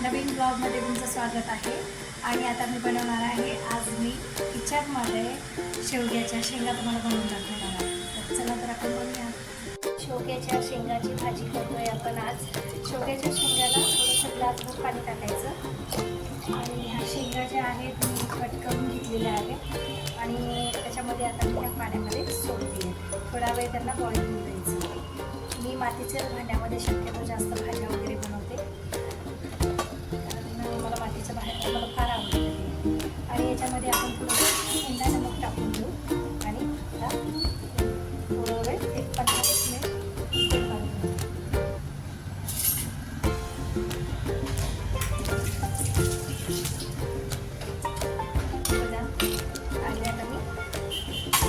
नवीन ब्लॉगमध्ये तुमचं स्वागत आहे. आणि आता मी बनवणार आहे, आज मी किचनमध्ये शेवग्याच्या शेंगा तुम्हाला बनवून दाखवणार आहे. तर चला तर आपण बनवूया. शेवग्याच्या शेंगाची भाजी करतोय आपण आज. शेवग्याच्या शेंगाला थोडंसं ग्लासभर पाणी टाकायचं आणि ह्या शेंगा ज्या आहेत मी कट करून घेतलेल्या आहेत आणि त्याच्यामध्ये आता मी ह्या पाण्यामध्ये सोडते. थोडा वेळ त्यांना बॉईल होऊन द्यायचं. मी मातीच्या भांड्यामध्ये शक्यतो जास्त भाज्या वगैरे बनवते, कारण मला मातीच्या भांड्यात मला फार आवडते. आणि याच्यामध्ये आपण थोडंसं शेंगा नमक टाकून देऊ आणि थोडं वेळ 15 मिनिट तेल काढून देऊ. आणि आता मी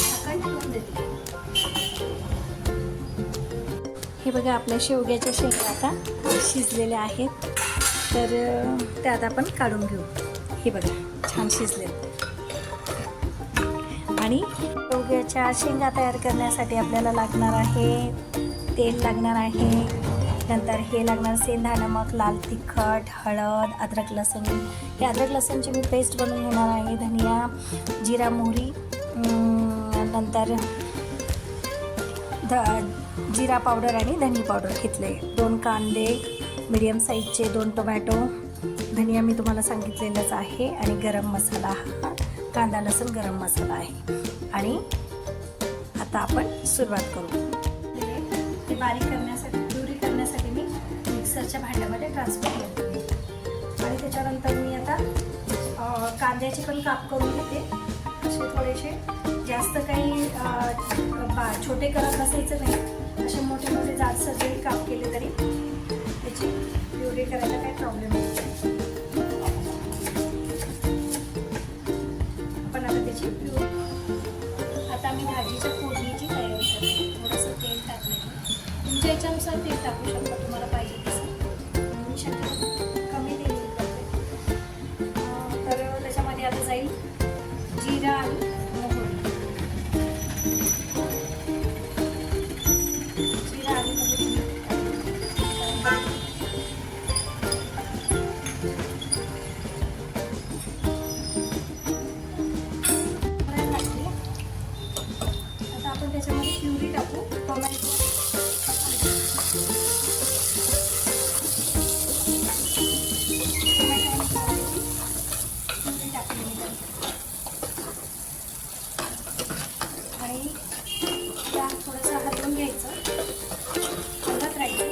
झाकण ठेवून देते. हे बघा, आपल्या शेवग्याच्या शेंगा आता शिजलेल्या आहेत, तर त्या आता आपण काढून घेऊ. हे बघा, छान शिजले. आणि शेवग्याच्या शेंगा तयार करण्यासाठी आपल्याला लागणार आहे तेल, लागणार आहे, नंतर हे लागणार सेंधा नमक, लाल तिखट, हळद, अद्रक लसूण. हे अद्रक लसूणची मी पेस्ट बनवून घेणार आहे. धनिया, जिरा, मोहरी, नंतर जिरा पावडर आणि धनी पावडर घेतले. 2 कांदे मीडियम साईजचे, 2 टोमॅटो, धनिया मी तुम्हाला सांगितलेलंच आहे, आणि गरम मसाला, हा कांदा लसूण गरम मसाला आहे. आणि आता आपण सुरुवात करू. ते बारीक करण्यासाठी, प्युरी करण्यासाठी मी मिक्सरच्या भांड्यामध्ये ट्रान्सफर करते. आणि त्याच्यानंतर मी आता कांद्याचे पण काप करून घेते. असे थोडेसे, जास्त काही छोटे करत बसायचं नाही, असे मोठे मोठे जाडसर जरी काप केले तरी त्याची प्युरी करायला काही प्रॉब्लेम नाही. आपण आता त्याची प्युरी, आता मी भाजीच्या फोडणीची तयारी करते. थोडंसं तेल टाकलेलं, तुमच्या याच्यानुसार तेल टाकू शकता तुम्हाला पाहिजे तसं. मी शक्यतो कमी तेल करते. तर त्याच्यामध्ये आता जाईल जिरा आणि त्याच्यामध्ये प्युरी टाकू. टोमॅटो प्युरी टाकली आणि त्या थोडंसं हलवून घ्यायचं, हलवत राहायचं.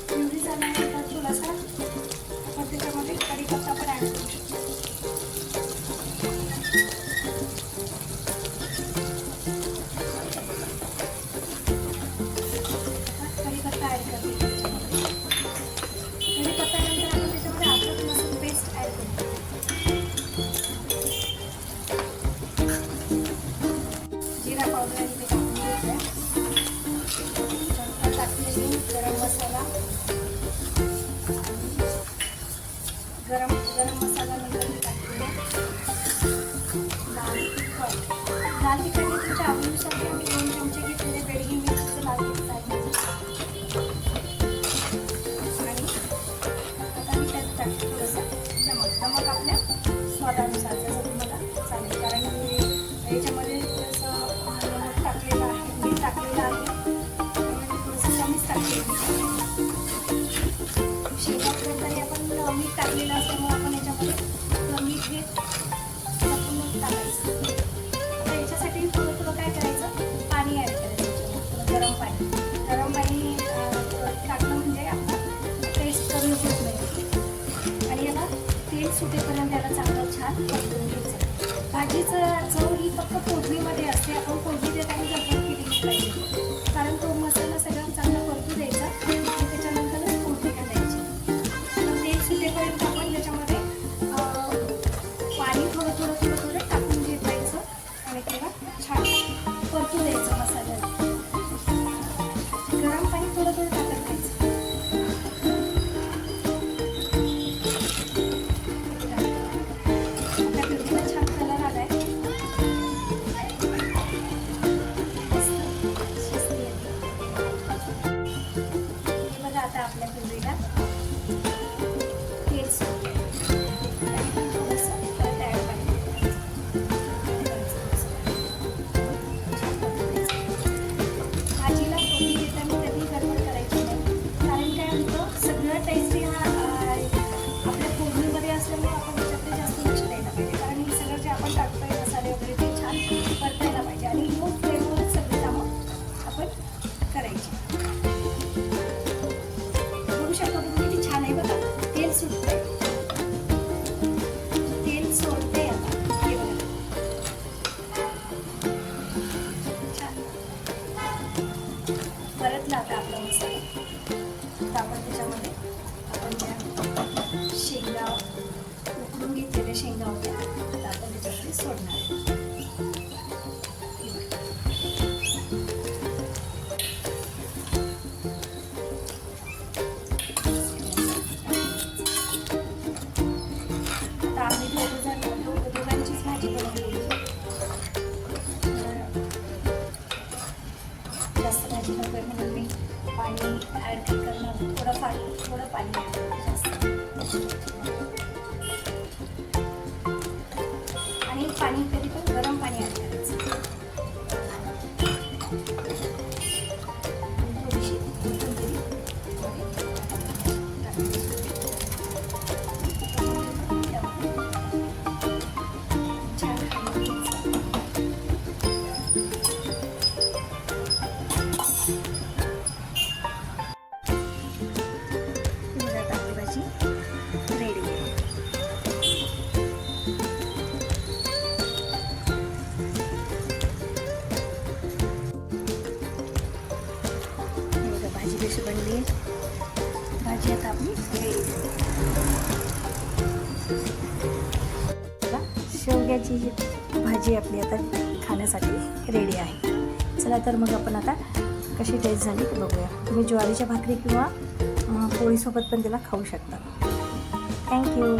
प्युरी झाल्यानंतर थोडासा आपण त्याच्यामध्ये कढीपत्ता पण ॲड करू शकतो. गरम मसाला नंतर मी टाकलेला लाल तिखट हे तुमच्या आवडीनुसार. मी 2 चमचे घेतलेले बेडगी मिरचीचं लाल तिखट टाकलं. आणि आता मी त्यात टाकते थोडंसं नमक आपल्या स्वादानुसार, जसं तुम्हाला चालेल. कारण मी याच्यामध्ये थोडंसं नमक टाकलेलं आहे, मीठ टाकलेलं आहे, त्यामुळे थोडंसं कमीच टाकलेलं. शेवटपर्यंत आपण मीठ टाकलेलं असल्यामुळे आपण याच्यामध्ये मीठ हे टाकून टाकायचं. तर याच्यासाठी थोडं काय करायचं, पाणी ॲड करायचं, गरम पाणी. गरम पाणी टाकलं म्हणजे आपण टेस्ट करून घेत नाही. आणि याला तेल सुटेपर्यंत याला चांगलं छान परतून घ्यायचं. भाजीचं चव ही फक्त फोडणीमध्ये असते. आपण फोडणी देताना जर केली पाहिजे, कारण तो मसाला सगळा चांगला परतू द्यायचा आणि त्याच्यानंतरच फोडणी टाकायची. तेल सुटेपर्यंत आपण त्याच्यामध्ये पाणी थोडं टाकून घेतायचं आणि त्याला छान परतू द्यायचं मसाल्याला. गरम पाणी थोडं टाकत द्यायचं. आपल्या पिवळीला छान कलर आलाय. करायची. बघू शकता तुम्ही किती छान आहे बघा. तेल सुटतंय, तेल सोडते आता. हे बघा छान परतला आता आपला मसाला. आता आपण त्याच्यामध्ये आपण त्या शेंगा उकडून घेतलेल्या शेंगा होत्या, आता आपण त्याच्यामध्ये सोडणार आहे. आता आम्ही दोघांचीच भाजी बनवलेली. जास्त भाजी नको म्हणून मी पाणी ॲड करणार. थोडं पाणी जास्त. आणि पाणी कधी पण गरम पाणी ॲड करायचं. थोडीशी कोथिंबीर छान भाजी रेडी आहे. भाजी कशी बनली आहे. भाजी आता आपली रेडी. शेवग्याची भाजी आपली आता खाण्यासाठी रेडी आहे. चला तर मग आपण आता कशी टेस्ट झाली ते बघूया. तुम्ही ज्वारीच्या भाकरी किंवा पोळीसोबत पण त्याला खाऊ शकता. थँक्यू.